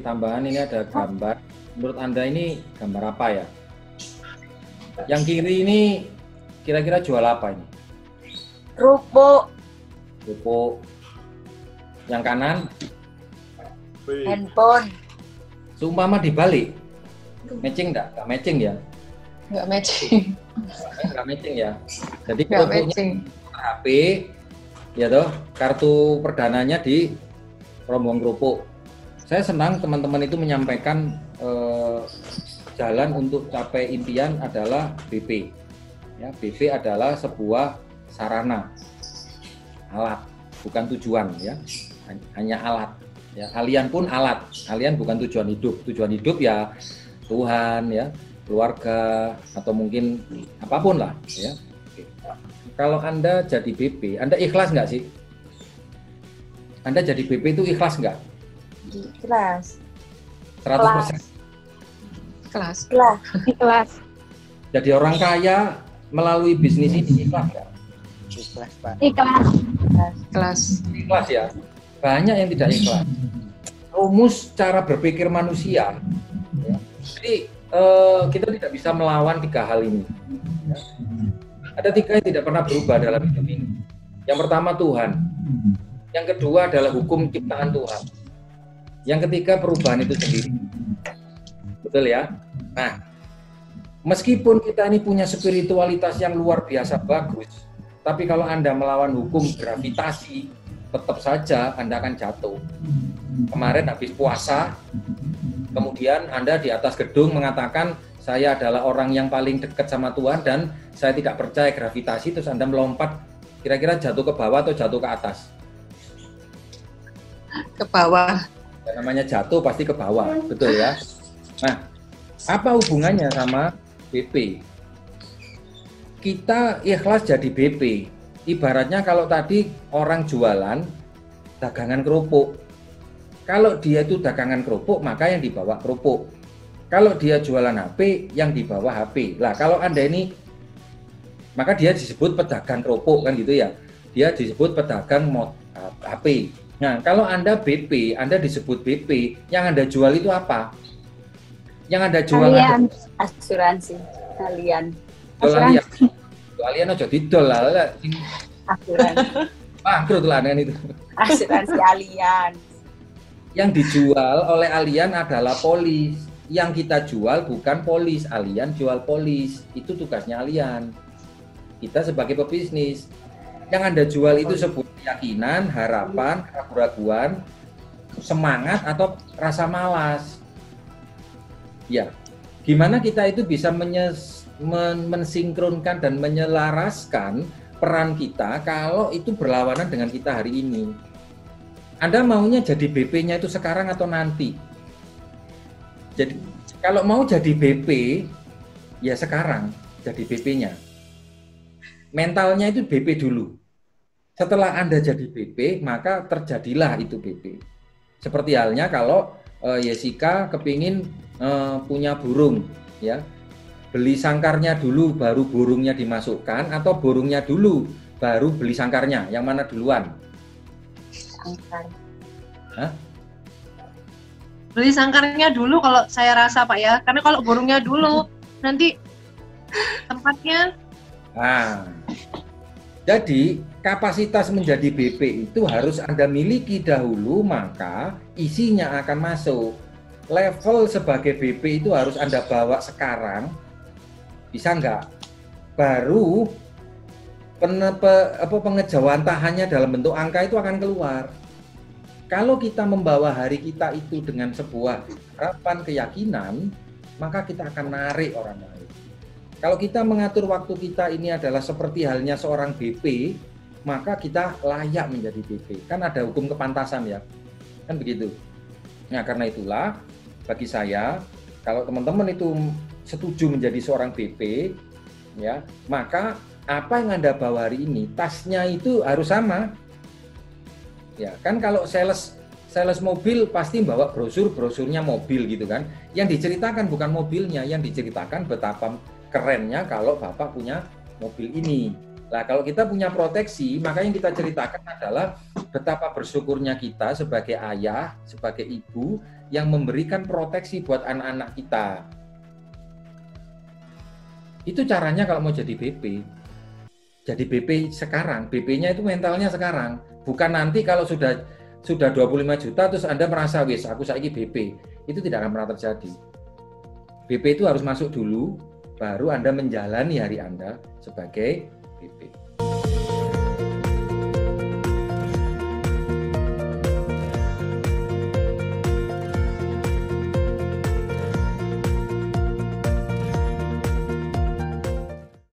tambahan ini ada gambar. Menurut Anda ini gambar apa ya? Yang kiri ini kira-kira jual apa ini? Kerupuk. Kerupuk. Yang kanan? Handphone. Seumpama dibalik, matching enggak? Enggak matching ya? Nggak matching. Enggak matching ya. Jadi Nggak kerupuknya matching. HP, ya toh, kartu perdananya di rombong kerupuk. Saya senang teman-teman itu menyampaikan jalan untuk capai impian adalah BP. Ya, BP adalah sebuah sarana, alat, bukan tujuan ya, hanya alat. Ya, kalian pun alat, kalian bukan tujuan hidup. Tujuan hidup ya Tuhan ya, keluarga atau mungkin apapun lah ya. Oke. Kalau Anda jadi BP, Anda ikhlas nggak sih? Anda jadi BP itu ikhlas nggak? Kelas. 100%. Kelas. Kelas. Kelas. Jadi orang kaya melalui bisnis ini ikhlas nggak? Ikhlas, Pak. Kelas. Kelas. Ikhlas ya. Banyak yang tidak ikhlas. Rumus cara berpikir manusia. Ya. Jadi kita tidak bisa melawan 3 hal ini. Ya. Ada 3 yang tidak pernah berubah dalam hidup ini. Yang pertama Tuhan. Yang kedua adalah hukum ciptaan Tuhan. Yang ketiga perubahan itu sendiri. Betul ya? Nah, meskipun kita ini punya spiritualitas yang luar biasa bagus, tapi kalau Anda melawan hukum gravitasi, tetap saja Anda akan jatuh. Kemarin habis puasa, kemudian Anda di atas gedung mengatakan, saya adalah orang yang paling dekat sama Tuhan dan saya tidak percaya gravitasi, terus Anda melompat, kira-kira jatuh ke bawah atau jatuh ke atas? Ke bawah. Yang namanya jatuh pasti ke bawah, betul ya? Nah, apa hubungannya sama BP? Kita ikhlas jadi BP. Ibaratnya kalau tadi orang jualan dagangan kerupuk. Kalau dia itu dagangan kerupuk, maka yang dibawa kerupuk. Kalau dia jualan HP, yang dibawa HP. Lah, kalau Anda ini, maka dia disebut pedagang kerupuk kan gitu ya. Dia disebut pedagang HP. Nah, kalau Anda BP, Anda disebut BP, yang Anda jual itu apa? Yang Anda jual Kalian. Asuransi. Kalian. Asuransi. Kalian aja didol lah. Asuransi. Bangkrut lah dengan itu. Asuransi Allianz. Yang dijual oleh Allianz adalah polis. Yang kita jual bukan polis. Allianz jual polis. Itu tugasnya Allianz. Kita sebagai pebisnis. Yang Anda jual itu sebuah keyakinan, harapan, keraguan, semangat atau rasa malas. Ya, gimana kita itu bisa mensinkronkan dan menyelaraskan peran kita kalau itu berlawanan dengan kita hari ini. Anda maunya jadi BP-nya itu sekarang atau nanti? Jadi kalau mau jadi BP, ya sekarang jadi BP-nya. Mentalnya itu BP dulu. Setelah Anda jadi BP, maka terjadilah itu BP. Seperti halnya kalau Jessica kepingin punya burung, ya. Beli sangkarnya dulu, baru burungnya dimasukkan, atau burungnya dulu, baru beli sangkarnya. Yang mana duluan? Sangkar. Hah? Beli sangkarnya dulu kalau saya rasa Pak ya, karena kalau burungnya dulu nanti tempatnya. Nah, jadi kapasitas menjadi BP itu harus Anda miliki dahulu, maka isinya akan masuk. Level sebagai BP itu harus Anda bawa sekarang, bisa nggak? Baru pengejawantahannya dalam bentuk angka itu akan keluar. Kalau kita membawa hari kita itu dengan sebuah harapan, keyakinan, maka kita akan narik orang lain. Kalau kita mengatur waktu kita ini adalah seperti halnya seorang BP, maka kita layak menjadi BP. Kan ada hukum kepantasan ya, kan begitu. Nah, karena itulah bagi saya, kalau teman-teman itu setuju menjadi seorang BP, ya, maka apa yang Anda bawa hari ini, tasnya itu harus sama. Ya, kan kalau sales mobil pasti bawa brosurnya mobil gitu kan. Yang diceritakan bukan mobilnya, yang diceritakan betapa kerennya kalau Bapak punya mobil ini. Nah, kalau kita punya proteksi, maka yang kita ceritakan adalah betapa bersyukurnya kita sebagai ayah, sebagai ibu yang memberikan proteksi buat anak-anak kita. Itu caranya kalau mau jadi BP. Jadi BP sekarang, BP-nya itu mentalnya sekarang. Bukan nanti kalau sudah 25 juta terus Anda merasa, wis aku saiki BP. Itu tidak akan pernah terjadi. BP itu harus masuk dulu, baru Anda menjalani hari Anda sebagai BP.